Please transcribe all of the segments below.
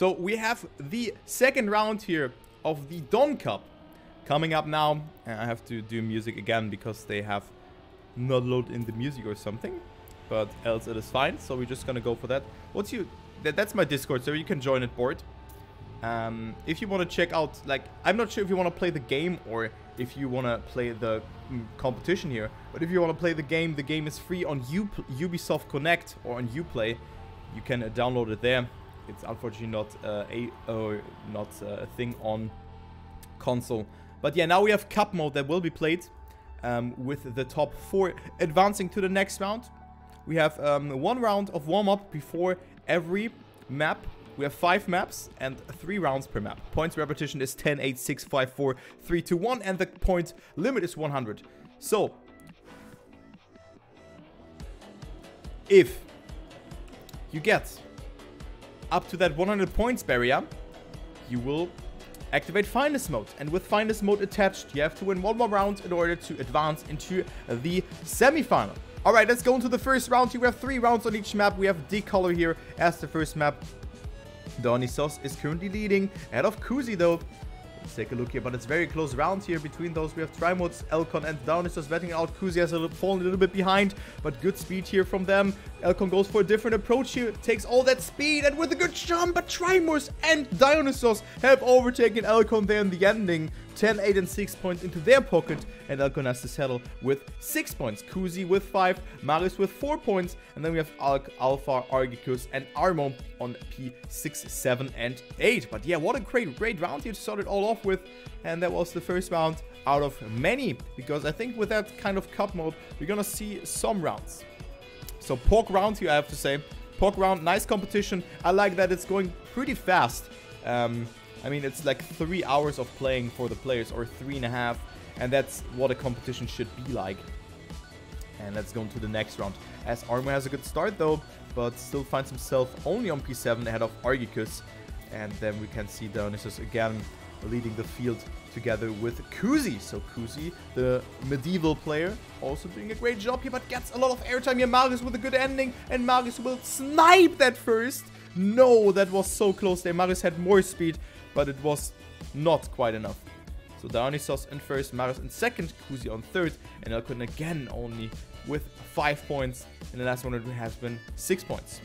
So we have the second round here of the Don Cup coming up now. And I have to do music again because they have not loaded in the music or something. But else it is fine. So we're just gonna go for that. That's my Discord, so you can join it, board. If you want to check out, like, I'm not sure if you want to play the game or if you want to play the competition here. But if you want to play the game is free on Ubisoft Connect or on Uplay. You can download it there. It's unfortunately not a thing on console. But yeah, now we have cup mode that will be played with the top 4 advancing to the next round. We have 1 round of warm-up before every map. We have 5 maps and 3 rounds per map. Points repetition is 10, 8, 6, 5, 4, 3, 2, 1. And the point limit is 100. So, if you get up to that 100 points barrier, you will activate Finest Mode. And with Finest Mode attached, you have to win 1 more round in order to advance into the semi-final. Alright, let's go into the first round. Here we have 3 rounds on each map. We have D-Color here as the first map. Dionysos is currently leading, ahead of Kuzi though. Let's take a look here, but it's very close round here between those. We have Trimods, Elcon and Dionysos vetting out. Kuzi has fallen a little bit behind, but good speed here from them. Elcon goes for a different approach here, takes all that speed and with a good jump, but Trimods and Dionysos have overtaken Elcon there in the ending. 10, 8 and 6 points into their pocket, and Elcon has to settle with 6 points. Kuzi with 5, Marius with 4 points, and then we have Alpha, Argicus and Armo on P6, 7 and 8. But yeah, what a great round here to start it all off with, and that was the first round out of many, because I think with that kind of cup mode, we're gonna see some rounds. So Pork round here, I have to say. Pork round, nice competition. I like that it's going pretty fast. I mean, it's like 3 hours of playing for the players, or 3.5, and that's what a competition should be like. And let's go into the next round. As Armo has a good start though, but still finds himself only on P7 ahead of Argicus. And then we can see Dionysos again leading the field together with Kuzi. So Kuzi, the medieval player, also doing a great job here, but gets a lot of airtime here. Marius with a good ending, and Marius will snipe that first. No, that was so close there. Marius had more speed, but it was not quite enough. So Dionysos in first, Marius in second, Kuzi on third, and Elcon again only with 5 points. And the last one it has been 6 points.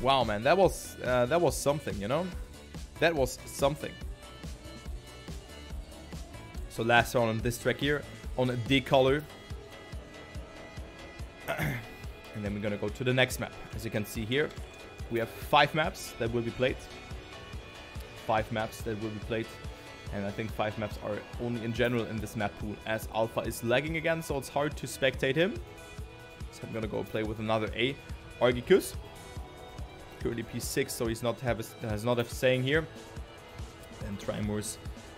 Wow, man, that was something, you know? That was something. So last round on this track here, on D-Color. And then we're gonna go to the next map. As you can see here, we have 5 maps that will be played. 5 maps that will be played. And I think 5 maps are only in general in this map pool, as Alpha is lagging again, so it's hard to spectate him. So I'm gonna go play with another A, Argicus. Currently P6, so he's not has not a saying here. And Trimors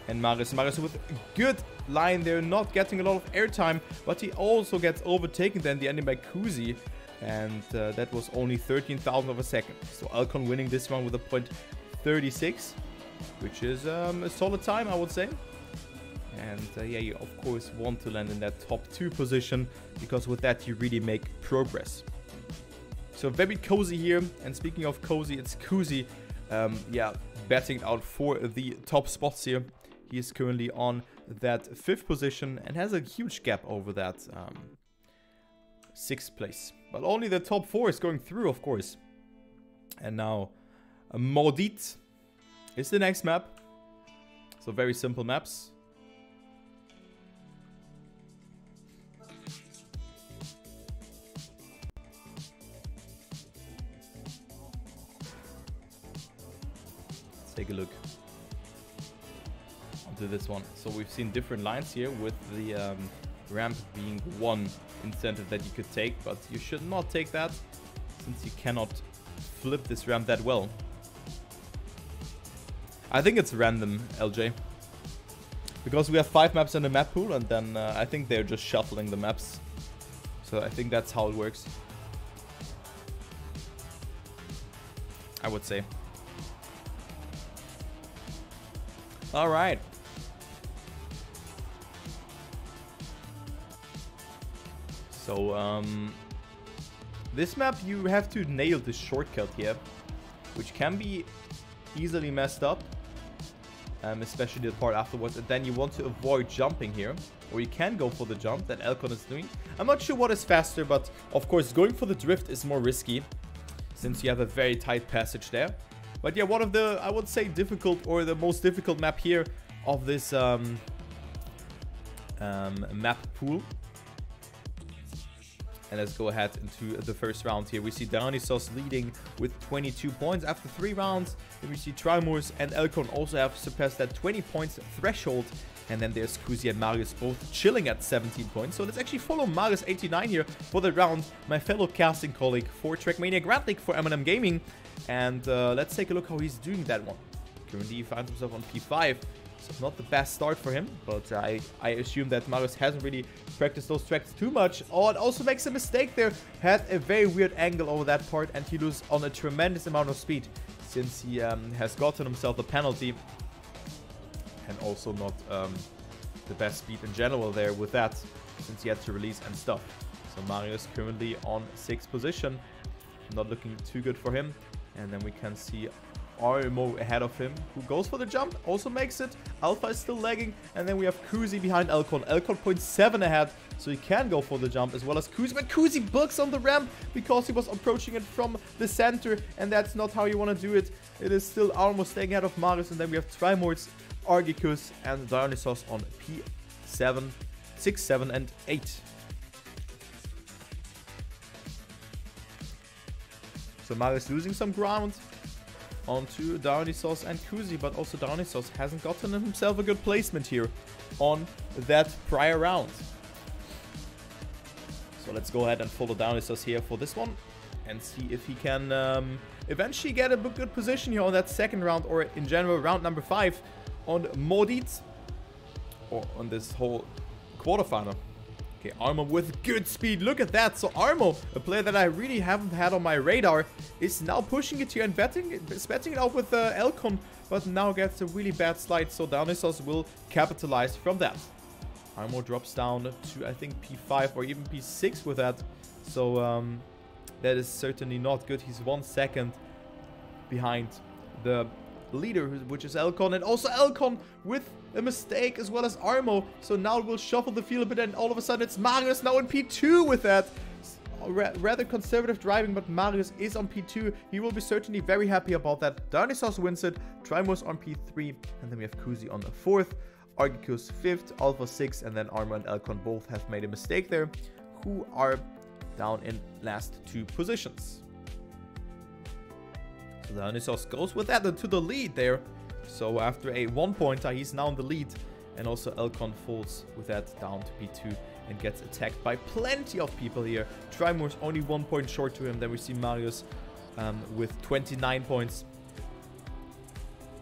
and Marius. Marius with a good line there, not getting a lot of airtime, but he also gets overtaken then the ending by Kuzi. And that was only 13,000 of a second. So Elcon winning this one with a .36, which is a solid time, I would say. And yeah, you of course want to land in that top 2 position, because with that you really make progress. So very cozy here. And speaking of cozy, it's Kuzi, yeah, batting out for the top spots here. He is currently on that 5th position and has a huge gap over that 6th place. But only the top 4 is going through, of course. And now Maudit is the next map. So very simple maps. Let's take a look onto this one. So we've seen different lines here, with the ramp being one incentive that you could take, but you should not take that, since you cannot flip this ramp that well. I think it's random, LJ, because we have 5 maps in the map pool, and then I think they're just shuffling the maps. So I think that's how it works, I would say. All right. So This map, you have to nail the shortcut here, which can be easily messed up, especially the part afterwards. And then you want to avoid jumping here, or you can go for the jump that Elcon is doing. I'm not sure what is faster, but of course going for the drift is more risky, since you have a very tight passage there. But yeah, one of the, I would say, difficult, or the most difficult map here of this map pool. And let's go ahead into the first round here. We see Dionysos leading with 22 points after 3 rounds. Then we see Trimors and Elcon also have surpassed that 20 points threshold. And then there's Kuzi and Marius both chilling at 17 points. So let's actually follow Marius89 here for the round. My fellow casting colleague for Trackmania Grand League for M&M Gaming. And let's take a look how he's doing that one. Currently he finds himself on P5. So not the best start for him, but I assume that Marius hasn't really practiced those tracks too much. Oh, it also makes a mistake there. Had a very weird angle over that part, and he loses on a tremendous amount of speed, since he has gotten himself a penalty. And also not the best speed in general there with that, since he had to release and stuff. So Marius currently on 6th position. Not looking too good for him. And then we can see Armo ahead of him, who goes for the jump, also makes it. Alpha is still lagging, and then we have Kuzi behind Elcon. Elcon 0.7 ahead, so he can go for the jump, as well as Kuzi. But Kuzi books on the ramp because he was approaching it from the center, and that's not how you want to do it. It is still Armo staying ahead of Marius, and then we have Trimords, Argicus, and Dionysos on P7, 6, 7, and 8. So Marius losing some ground onto Dionysos and Kuzi, but also Dionysos hasn't gotten himself a good placement here on that prior round. So let's go ahead and follow Dionysos here for this one and see if he can eventually get a good position here on that second round, or in general round number 5 on Modit, or on this whole quarterfinal. Okay, Armo with good speed. Look at that. So Armo, a player that I really haven't had on my radar, is now pushing it here and spetting it out with Elcon, but now gets a really bad slide. So Dionysos will capitalize from that. Armo drops down to, I think, P5 or even P6 with that. So that is certainly not good. He's 1 second behind the leader, which is Elcon, and also Elcon with a mistake, as well as Armo. So now we'll shuffle the field a bit, and all of a sudden it's Marius now in P2 with that. Rather conservative driving, but Marius is on P2. He will be certainly very happy about that. Dionysos wins it, Trimos on P3, and then we have Kuzi on the 4th, Argicus 5th, Alpha 6th, and then Armo and Elcon both have made a mistake there, who are down in last 2 positions. So Dionysos goes with that into the lead there. So after a 1-pointer, he's now in the lead. And also Elcon falls with that down to P2 and gets attacked by plenty of people here. Trimor's only 1 point short to him. Then we see Marius with 29 points.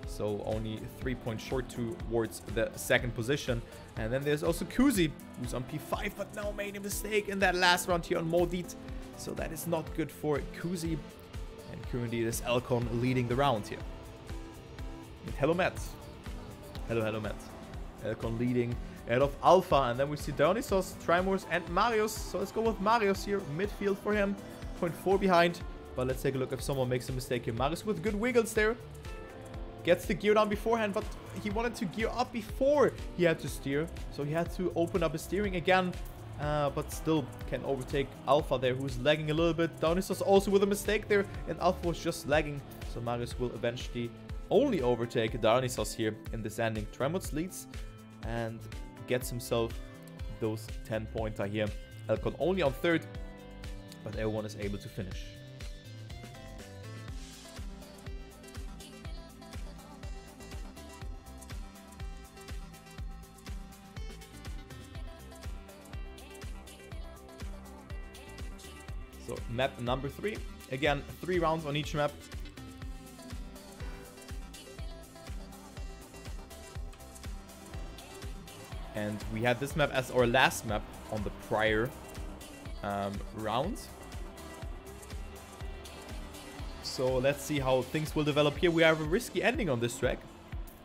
So only 3 points short towards the 2nd position. And then there's also Kuzi, who's on P5, but now made a mistake in that last round here on Modit. So that is not good for Kuzi. And currently it is Elcon leading the round here. And hello, Matt. Hello, Matt. Elcon leading ahead of Alpha. And then we see Dionysos, Trimors, and Marius. So let's go with Marius here. Midfield for him. 0.4 behind. But let's take a look if someone makes a mistake here. Marius with good wiggles there. Gets the gear down beforehand, but he wanted to gear up before he had to steer. So he had to open up his steering again. But still can overtake Alpha there, who's lagging a little bit. Dionysos also with a mistake there, and Alpha was just lagging. So Marius will eventually only overtake Dionysos here in this ending. Tremots leads and gets himself those 10-pointer here. Elcon only on 3rd, but everyone is able to finish. So map number 3. Again, 3 rounds on each map. And we had this map as our last map on the prior round. So let's see how things will develop here. We have a risky ending on this track,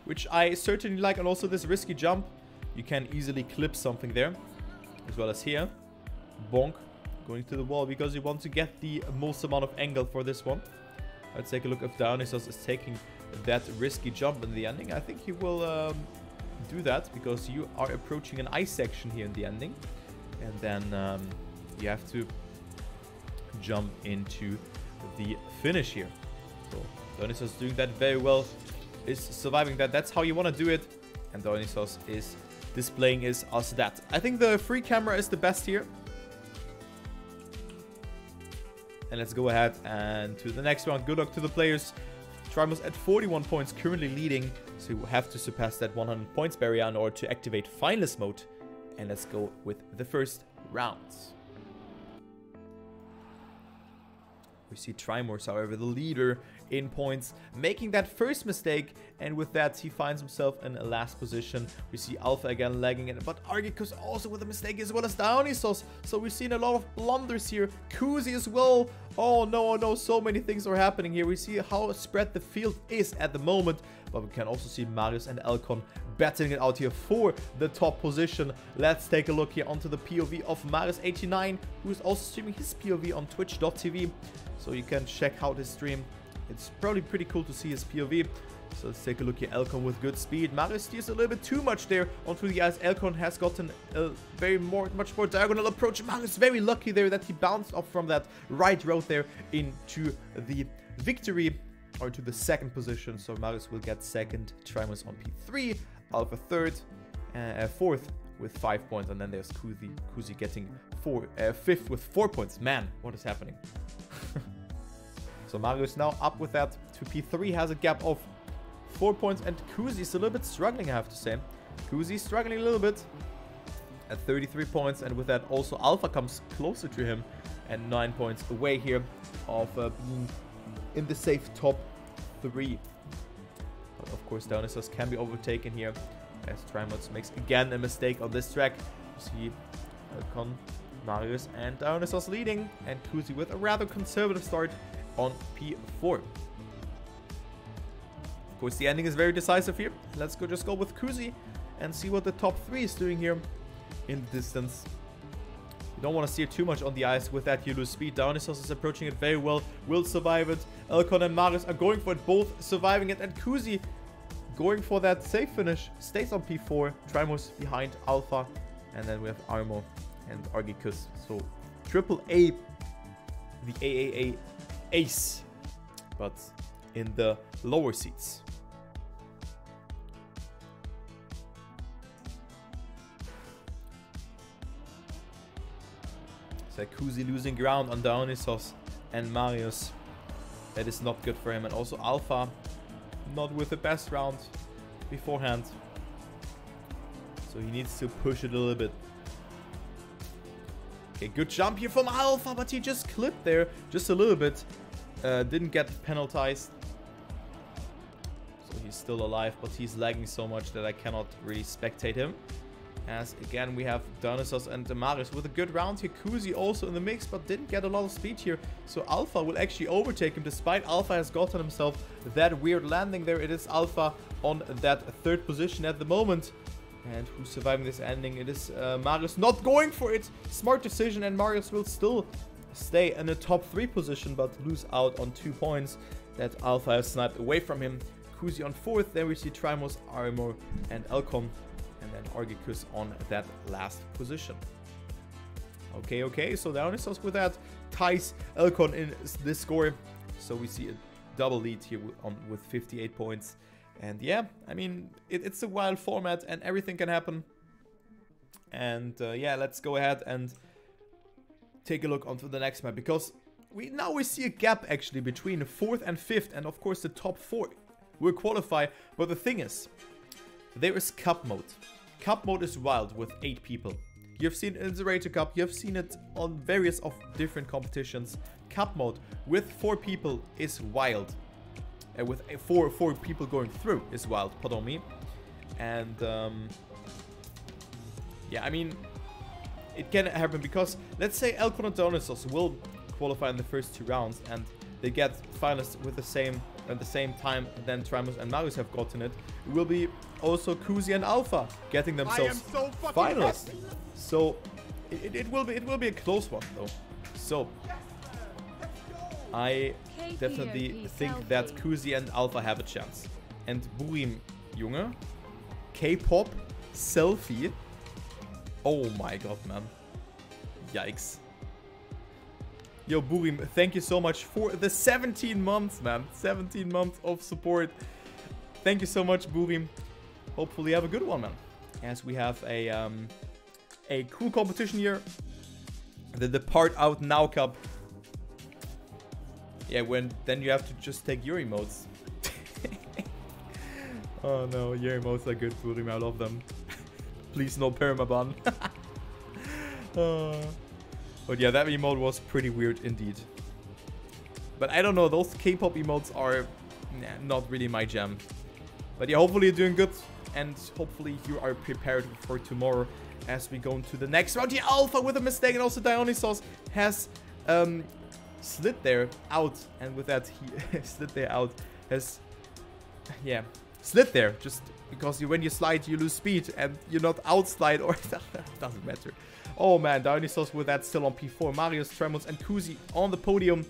which I certainly like. And also this risky jump. You can easily clip something there. As well as here. Bonk. going to the wall because you want to get the most amount of angle for this one. Let's take a look if Dionysos is taking that risky jump in the ending. I think he will do that because you are approaching an ice section here in the ending. And then you have to jump into the finish here. So Dionysos doing that very well, is surviving that. That's how you want to do it. And Dionysos is displaying us that. I think the free camera is the best here. And let's go ahead and to the next round. Good luck to the players. Trimos at 41 points, currently leading. So you have to surpass that 100 points barrier in order to activate finalist mode. And let's go with the first rounds. We see Trimors, however, the leader in points, making that first mistake, and with that he finds himself in a last position. We see Alpha again lagging in, but Argicus also with a mistake as well as Dionysos. So we've seen a lot of blunders here. Kuzi as well. Oh no, so many things are happening here. We see how spread the field is at the moment, but we can also see Marius and Elcon battling it out here for the top position. Let's take a look here onto the POV of Marius89, who is also streaming his POV on twitch.tv. So you can check out his stream. It's probably pretty cool to see his POV. So let's take a look here. Elcon with good speed. Marius steers a little bit too much there onto the ice. Elcon has gotten a much more diagonal approach. Marius very lucky there that he bounced off from that right road there into the victory, or to the second position. So Marius will get second, Trimos on P3, Alpha third, fourth with 5 points, and then there's Kuzi getting fifth with 4 points. Man, what is happening? So Marius now up with that to P3, has a gap of 4 points, and Kuzi is a little bit struggling, I have to say. Kuzi struggling a little bit at 33 points, and with that also Alpha comes closer to him and 9 points away here of being in the safe top 3. But of course Dionysos can be overtaken here as Trimos makes again a mistake on this track. You see Elcon, Marius and Dionysos leading, and Kuzi with a rather conservative start on P4. Of course, the ending is very decisive here. Let's just go with Kuzi and see what the top 3 is doing here in the distance. You don't want to steer too much on the ice. With that, you lose speed. Dionysos is approaching it very well, will survive it. Elcon and Marius are going for it, both surviving it, and Kuzi going for that safe finish, stays on P4. Trimos behind Alpha, and then we have Armo and Argicus. So triple A, the AAA ace, but in the lower seats. So Kuzi losing ground on Dionysos and Marius. That is not good for him. And also Alpha not with the best round beforehand. So he needs to push it a little bit. Okay, good jump here from Alpha, but he just clipped there just a little bit. Didn't get penalized. So he's still alive, but he's lagging so much that I cannot really spectate him. As again we have Dionysos and Marius with a good round here. Kuzi also in the mix, but didn't get a lot of speed here. So Alpha will actually overtake him, despite Alpha has gotten himself that weird landing there. It is Alpha on that third position at the moment. And who's surviving this ending? It is Marius not going for it. Smart decision, and Marius will still stay in the top 3 position, but lose out on 2 points that Alpha has sniped away from him. Kuzi on 4th. Then we see Trimos, Arimo, and Elcon. And then Argicus on that last position. Okay, so Dionysos with that ties Elcon in this score. So we see a double lead here with 58 points. And yeah, I mean, it's a wild format and everything can happen. And yeah, let's go ahead and take a look onto the next map. Because now we see a gap actually between the 4th and 5th. And of course the top 4 will qualify. But the thing is, there is cup mode. Cup mode is wild with 8 people. You've seen it in the Rager Cup, you've seen it on various of different competitions. Cup mode with 4 people is wild. With four people going through is wild, pardon me. And yeah, I mean, it can happen because let's say Elcon and Dionysos will qualify in the first 2 rounds and they get finalists with the same at the same time than Trimos and Marius have gotten it. It will be also Kuzi and Alpha getting themselves finalists. So it will be a close one though. So, I definitely think that Kuzi and Alpha have a chance. And Burim, Junge. K-pop selfie. Oh my god, man. Yikes. Yo, Burim, thank you so much for the 17 months, man. 17 months of support. Thank you so much, Burim. Hopefully you have a good one, man. As we have a cool competition here. The Depart Out Now Cup. Yeah, then you have to just take your emotes. Oh no, your emotes are good, Burim. I love them. Please no permaban. But yeah, that emote was pretty weird indeed. But I don't know, those K-pop emotes are not really my jam. But yeah, hopefully you're doing good. And hopefully you are prepared for tomorrow as we go into the next round. The Alpha with a mistake, and also Dionysos has slid there out. And with that, he slid there out. Has, yeah, slid there. Just because when you slide, you lose speed. And you're not outslide, or it doesn't matter. Oh man, Dionysos with that still on P4. Marius, Tremos, and Kuzi on the podium.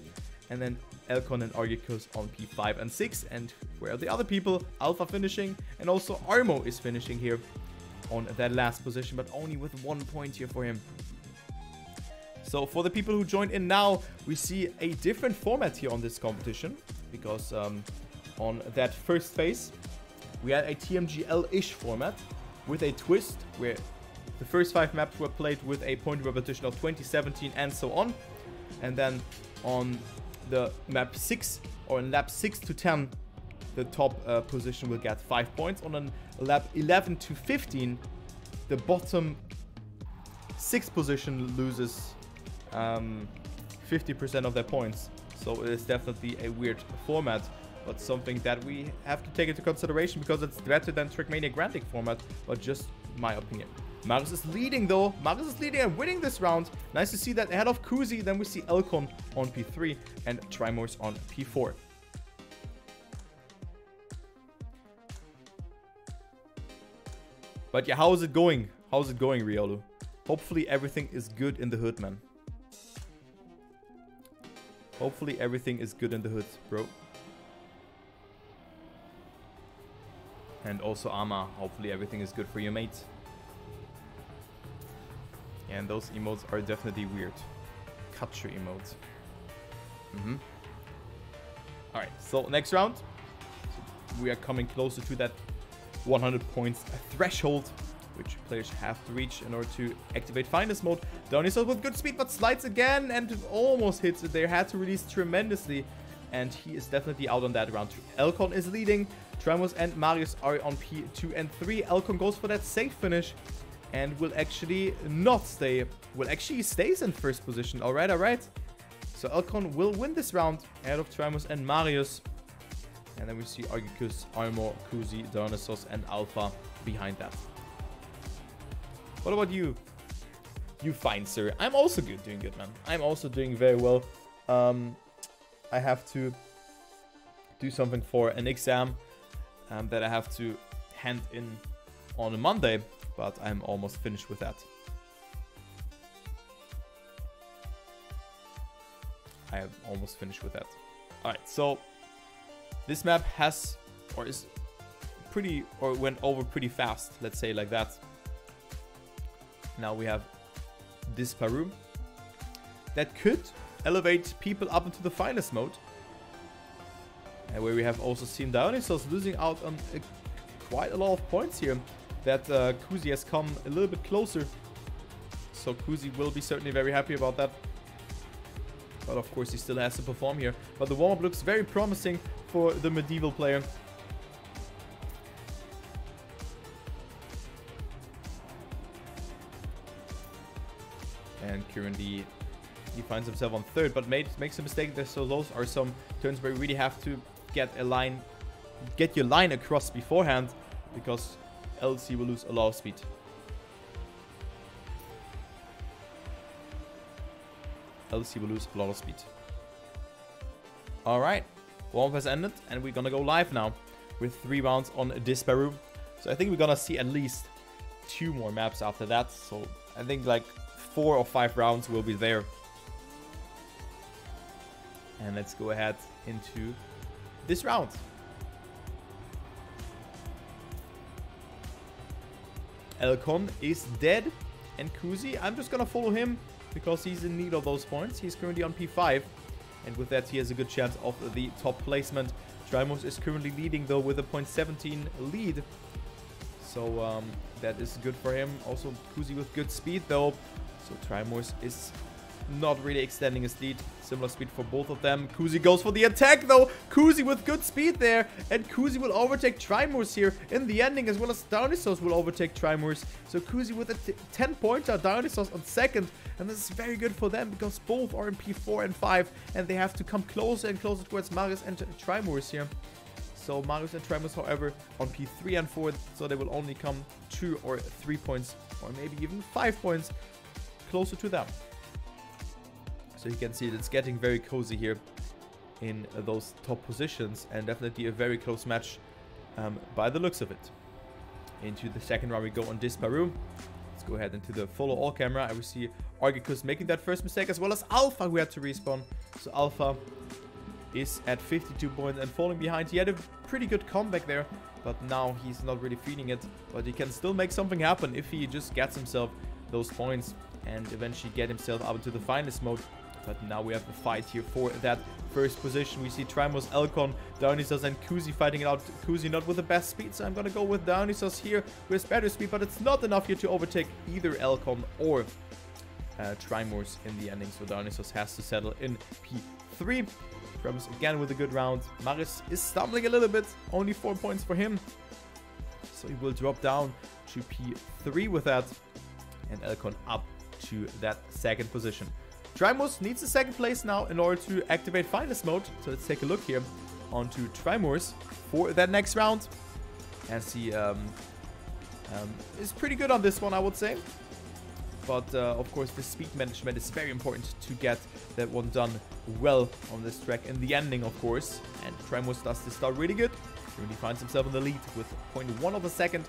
And then Elkon and Argicus on P5 and 6. And where are the other people? Alpha finishing. And also Armo is finishing here on that last position. But only with 1 point here for him. So for the people who joined in now, we see a different format here on this competition. Because on that first phase, we had a TMGL-ish format. With a twist where the first 5 maps were played with a point repetition of 2017 and so on. And then on the map 6, or in lap 6 to 10, the top position will get 5 points. On a lap 11 to 15, the bottom 6th position loses 50% of their points. So it is definitely a weird format, but something that we have to take into consideration because it's better than Trackmania Grand League format, but just my opinion. Marius is leading though. Marius is leading and winning this round. Nice to see that ahead of Kuzi. Then we see Elkon on P3 and Trimors on P4. But yeah, how is it going? How's it going, Riolu? Hopefully everything is good in the hood, man. Hopefully everything is good in the hood, bro. And also Ama, hopefully everything is good for your mate. And those emotes are definitely weird. Catcher emotes. Alright, so next round. So we are coming closer to that 100 points threshold, which players have to reach in order to activate Finest mode. Dionysos with good speed, but slides again and almost hits it. They had to release tremendously, and he is definitely out on that round. Elkon is leading. Tremos and Marius are on P2 and 3. Elkon goes for that safe finish. And will actually not stay. Well, actually stays in first position. Alright, alright. So Elkon will win this round ahead of Tremos and Marius. And then we see Argicus, Armor, Kuzi, Dionysos, and Alpha behind that. What about you? You fine, sir. I'm also good, doing good, man. I'm also doing very well. I have to do something for an exam that I have to hand in on a Monday. But I'm almost finished with that. I am almost finished with that. Alright, so this map has, or is pretty, or went over pretty fast, let's say like that. Now we have this varou that could elevate people up into the finest mode. And where we have also seen Dionysos losing out on quite a lot of points here. That Kuzi has come a little bit closer. So Kuzi will be certainly very happy about that. But of course he still has to perform here. But the warm-up looks very promising for the medieval player. And currently he finds himself on 3rd, but makes a mistake there. So those are some turns where you really have to get your line across beforehand, because else he will lose a lot of speed. Alright, warm-up has ended, and we're gonna go live now with 3 rounds on this varou. So I think we're gonna see at least 2 more maps after that. So I think like 4 or 5 rounds will be there. And let's go ahead into this round. Elcon is dead. And Kuzi, I'm just gonna follow him because he's in need of those points. He's currently on P5. And with that, he has a good chance of the top placement. Trimos is currently leading, though, with a 0.17 lead. So that is good for him. Also, Kuzi with good speed, though. So Trimos is not really extending his lead. Similar speed for both of them. Kuzi goes for the attack, though. Kuzi with good speed there. And Kuzi will overtake Trimors here in the ending, as well as Dionysos will overtake Trimors. So Kuzi with a 10-pointer, Dionysos on second. And this is very good for them because both are in P4 and 5. And they have to come closer and closer towards Marius and Trimors here. So Marius and Trimors, however, on P3 and 4. So they will only come 2 or 3 points, or maybe even 5 points closer to them. So you can see that it's getting very cozy here in those top positions, and definitely a very close match by the looks of it. Into the second round we go on this varou. Let's go ahead into the follow all camera, and we see Argicus making that first mistake, as well as Alpha, who had to respawn. So Alpha is at 52 points and falling behind. He had a pretty good comeback there, but now he's not really feeling it. But he can still make something happen if he just gets himself those points and eventually get himself up into the finest mode. But now we have a fight here for that first position. We see Trimos, Elcon, Dionysos, and Kuzi fighting it out. Kuzi not with the best speed, so I'm going to go with Dionysos here with better speed. But it's not enough here to overtake either Elcon or Trimors in the ending. So Dionysos has to settle in P3. Trimos again with a good round. Marius is stumbling a little bit. Only 4 points for him. So he will drop down to P3 with that. And Elcon up to that second position. Trimors needs the second place now in order to activate finest mode. So let's take a look here onto Trimors for that next round. As he is pretty good on this one, I would say. But of course, the speed management is very important to get that one done well on this track in the ending, of course. And Trimors does this start really good. He finds himself in the lead with 0.1 of a second.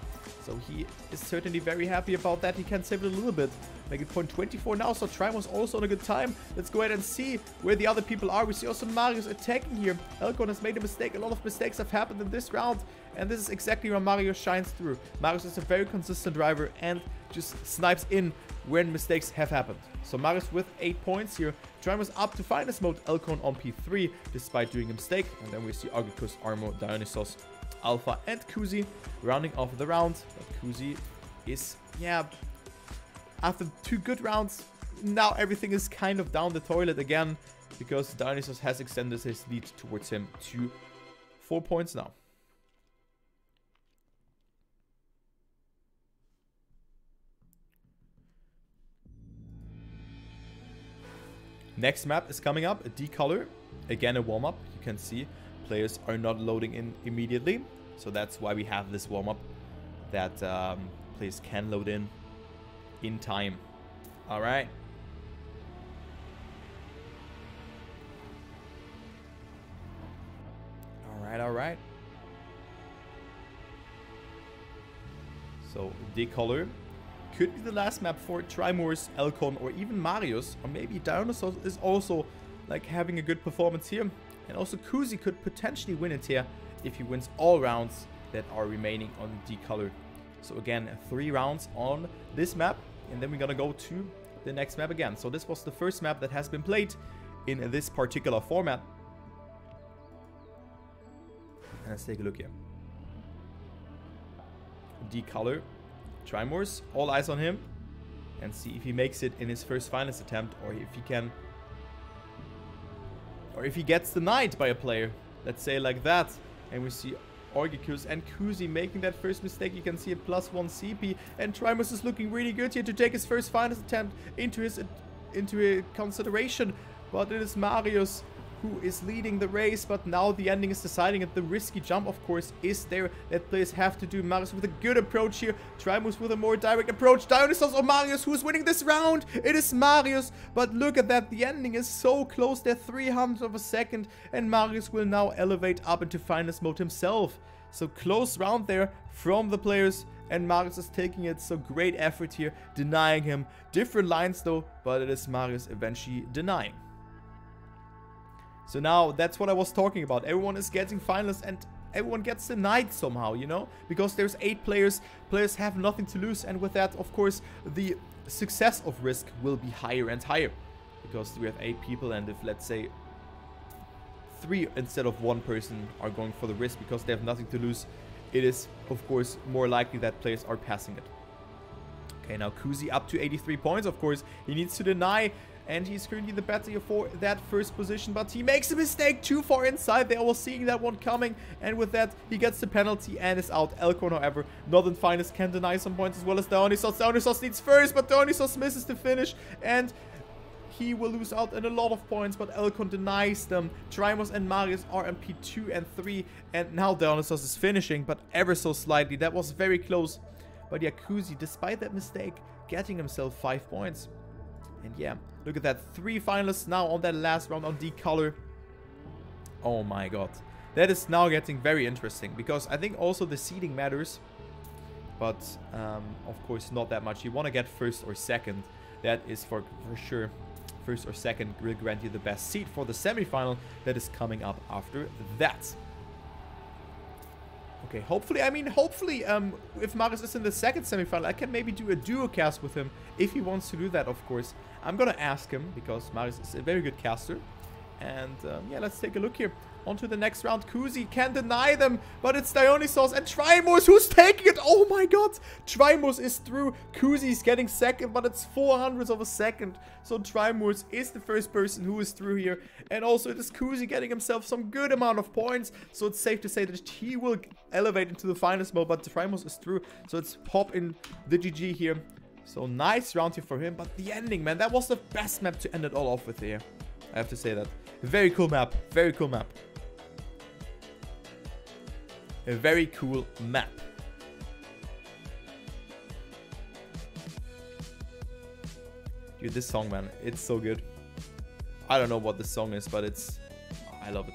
So he is certainly very happy about that. He can save it a little bit. Make it 0.24 now. So Trimos also on a good time. Let's go ahead and see where the other people are. We see also Marius attacking here. Elcon has made a mistake. A lot of mistakes have happened in this round. And this is exactly where Marius shines through. Marius is a very consistent driver and just snipes in when mistakes have happened. So Marius with 8 points here. Trimos up to finest mode. Elcon on P3 despite doing a mistake. And then we see Argicus, Armo, Dionysos, Alpha, and Kuzi rounding off the round. But Kuzi is, yeah, after 2 good rounds, now everything is kind of down the toilet again because Dionysos has extended his lead towards him to 4 points now. Next map is coming up, a D-Color. Again, a warm-up. You can see players are not loading in immediately. So that's why we have this warm-up, that players can load in time. All right. All right. So D-Color could be the last map for Trimors, Elcon, or even Marius. Or maybe Dionysos is also like having a good performance here. And also Kuzi could potentially win it here if he wins all rounds that are remaining on D-Color. So again, 3 rounds on this map. And then we're gonna go to the next map again. So this was the first map that has been played in this particular format. And let's take a look here. D-Color. Trimors, all eyes on him, and see if he makes it in his first finals attempt, or if he can, or if he gets denied by a player, let's say like that. And we see Argicus and Kuzi making that first mistake. You can see a +1 CP, and Trimors is looking really good here to take his first finals attempt into consideration. But it is Marius who is leading the race, but now the ending is deciding it. The risky jump, of course, is there that players have to do. Marius with a good approach here. Trimos with a more direct approach. Dionysos or Marius, who's winning this round? It is Marius, but look at that. The ending is so close. They're 300 of a second, and Marius will now elevate up into finals mode himself. So close round there from the players, and Marius is taking it. So great effort here, denying him. Different lines though, but it is Marius eventually denying. So now, that's what I was talking about. Everyone is getting finalists and everyone gets denied somehow, you know? Because there's 8 players. Players have nothing to lose. And with that, of course, the success of Risk will be higher and higher. Because we have 8 people, and if, let's say, 3 instead of 1 person are going for the Risk because they have nothing to lose, it is, of course, more likely that players are passing it. Okay, now Kuzi up to 83 points. Of course, he needs to deny, and he's currently the better for that first position, but he makes a mistake too far inside there. I was seeing that one coming, and with that, he gets the penalty and is out. Elkon, however, not in finest, can deny some points as well as Dionysos. Dionysos needs first, but Dionysos misses the finish, and he will lose out in a lot of points, but Elkon denies them. Trimos and Marius are on P2 and 3, and now Dionysos is finishing, but ever so slightly. That was very close. But yeah, Kuzi, despite that mistake, getting himself 5 points. And yeah, look at that. 3 finalists now on that last round on D color. Oh my god. That is now getting very interesting, because I think also the seeding matters. But, of course, not that much. You want to get first or second. That is for sure. First or second will grant you the best seed for the semi-final that is coming up after that. Okay, hopefully, if Marius is in the second semi-final, I can maybe do a duo cast with him if he wants to do that, of course. I'm gonna ask him, because Marius is a very good caster. And, yeah, let's take a look here. On to the next round. Kuzi can deny them, but it's Dionysos and Trimos who's taking it. Oh my god. Trimos is through. Kuzi's getting second, but it's 400ths of a second. So Trimos is the first person who is through here. And also it is Kuzi getting himself some good amount of points. So it's safe to say that he will elevate into the finals mode, but Trimos is through. So it's pop in the GG here. So nice round here for him. But the ending, man, that was the best map to end it all off with here. I have to say that. Very cool map. Very cool map. A very cool map. Dude, this song, man, it's so good. I don't know what this song is, but it's... I love it.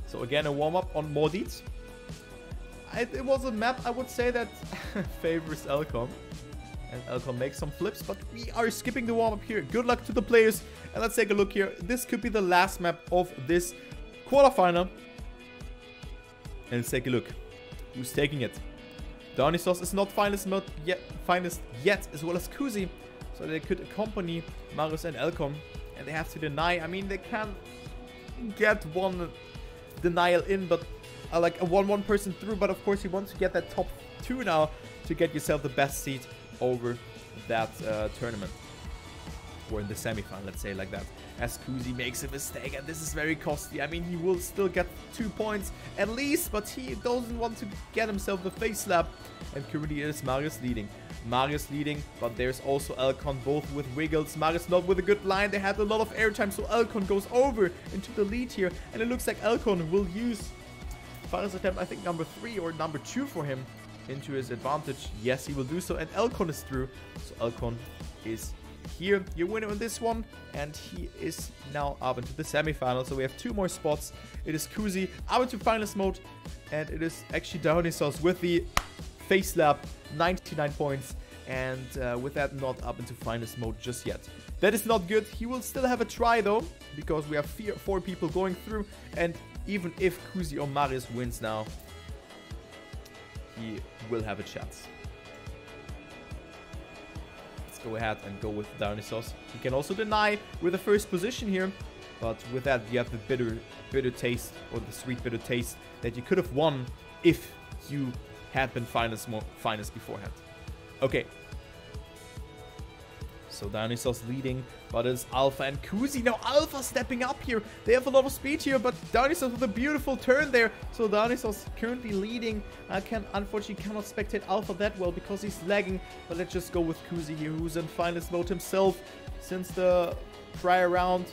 So again, a warm-up on Mordits. It was a map, I would say, that favors Elcom. And Elcom makes some flips, but we are skipping the warm-up here. Good luck to the players. And let's take a look here. This could be the last map of this quarterfinal. And let's take a look. Who's taking it? Dionysos is not finest yet, as well as Kuzi. So they could accompany Marius and Elcom. And they have to deny. I mean, they can get one denial in, but like a 1-1 person through. But of course, you want to get that top 2 now to get yourself the best seed over that tournament, or in the semi-final, let's say like that. As Kuzi makes a mistake, and this is very costly. I mean, he will still get 2 points at least, but he doesn't want to get himself the face slap. And currently it is Marius leading. Marius leading, but there's also Elcon, both with wiggles. Marius not with a good line. They had a lot of airtime, so Elcon goes over into the lead here, and it looks like Elcon will use finals attempt, I think number 3 or number 2 for him, into his advantage. Yes, he will do so, and Elcon is through. So Elcon is here, your winner on this one, and he is now up into the semi-final. So we have 2 more spots. It is Kuzi up into finals mode, and it is actually Dionysos with the face slap, 99 points, and with that not up into finals mode just yet. That is not good. He will still have a try though, because we have 4 people going through, and even if Kuzi or Marius wins now, he will have a chance. Let's go ahead and go with Dionysos. He can also deny with the first position here, but with that you have the bitter taste, or the sweet bitter taste, that you could have won if you had been finest beforehand. Okay. So Dionysos leading, but it's Alpha and Kuzi. Now Alpha stepping up here. They have a lot of speed here, but Dionysos with a beautiful turn there. So Dionysos currently leading. I unfortunately cannot spectate Alpha that well because he's lagging. But let's just go with Kuzi here, who's in finest mode himself since the prior round.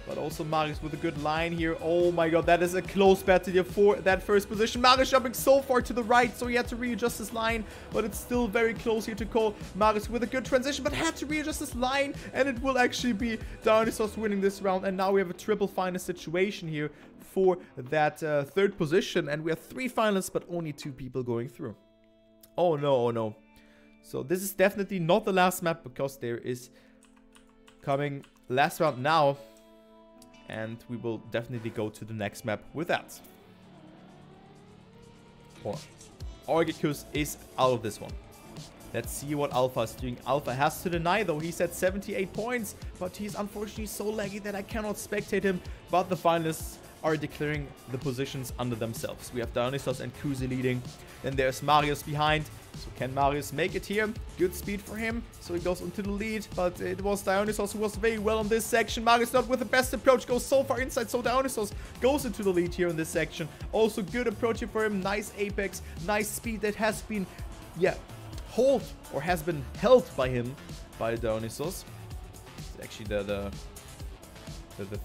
But also Marius with a good line here. Oh my god, that is a close battle here for that first position. Marius jumping so far to the right, so he had to readjust his line. But it's still very close here to call. Marius with a good transition, but had to readjust his line. And it will actually be Dionysos winning this round. And now we have a triple final situation here for that third position. And we have 3 finalists, but only 2 people going through. Oh no, oh no. So this is definitely not the last map, because there is coming last round now. And we will definitely go to the next map with that. Or Argicus is out of this one. Let's see what Alpha is doing. Alpha has to deny, though. He's at 78 points, but he's unfortunately so laggy that I cannot spectate him. But the finalists are declaring the positions under themselves. We have Dionysos and Kuzi leading. Then there's Marius behind. So can Marius make it here? Good speed for him. So he goes into the lead. But it was Dionysos who was very well on this section. Marius not with the best approach. Goes so far inside. So Dionysos goes into the lead here in this section. Also good approach here for him. Nice apex. Nice speed that has been, yeah, has been held by him, by Dionysos. It's actually the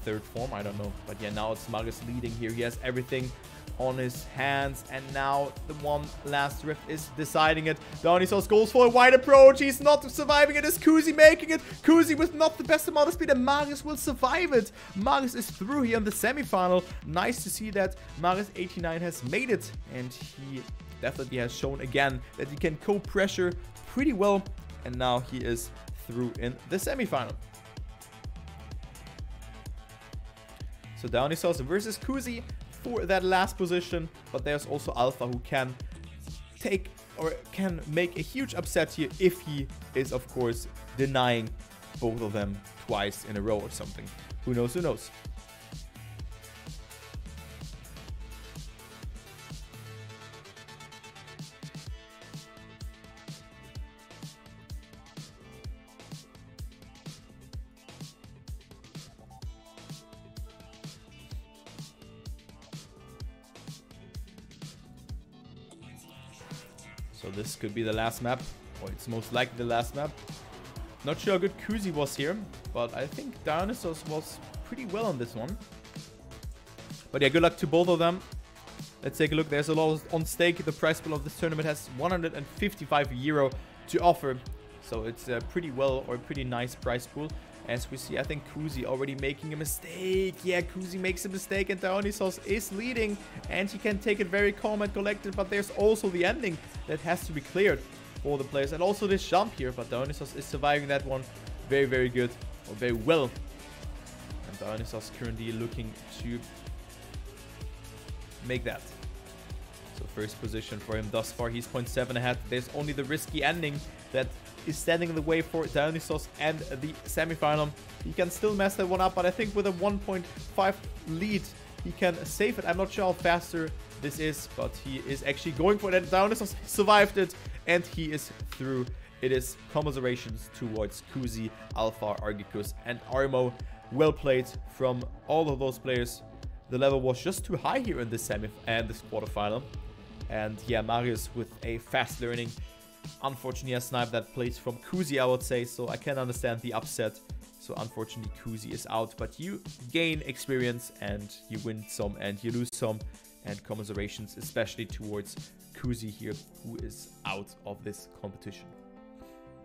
third form, I don't know. But yeah, now it's Marius leading here. He has everything on his hands. And now the one last rift is deciding it. Dionysos goes for a wide approach. He's not surviving it. Is Kuzi making it? Kuzi with not the best amount of speed, and Marius will survive it. Marius is through here in the semi-final. Nice to see that Marius 89 has made it. And he definitely has shown again that he can co-pressure pretty well. And now he is through in the semi-final. So Dionysos versus Kuzi for that last position. But there's also Alpha, who can take or can make a huge upset here if he is, of course, denying both of them twice in a row or something. Who knows, who knows. So this could be the last map, or it's most likely the last map. Not sure how good Kuzi was here, but I think Dionysos was pretty well on this one. But yeah, good luck to both of them. Let's take a look. There's a lot on stake. The prize pool of this tournament has 155 euro to offer. So it's a pretty well, or pretty nice prize pool. As we see, I think Kuzi already making a mistake. Yeah, Kuzi makes a mistake and Dionysos is leading. And he can take it very calm and collected. But there's also the ending that has to be cleared for the players. And also this jump here. But Dionysos is surviving that one very, very good. Or very well. And Dionysos currently looking to make that. So first position for him thus far. He's 0.7 ahead. There's only the risky ending that is standing in the way for Dionysos and the semi-final. He can still mess that one up, but I think with a 1.5 lead, he can save it. I'm not sure how faster this is, but he is actually going for it. Dionysos survived it, and he is through. It is commiserations towards Kuzi, Alpha, Argicus, and Armo. Well played from all of those players. The level was just too high here in this semi and this quarterfinal. And yeah, Marius with a fast learning. Unfortunately, I sniped that place from Kuzi, I would say, so I can understand the upset. So unfortunately, Kuzi is out, but you gain experience and you win some and you lose some. And commiserations, especially towards Kuzi here, who is out of this competition.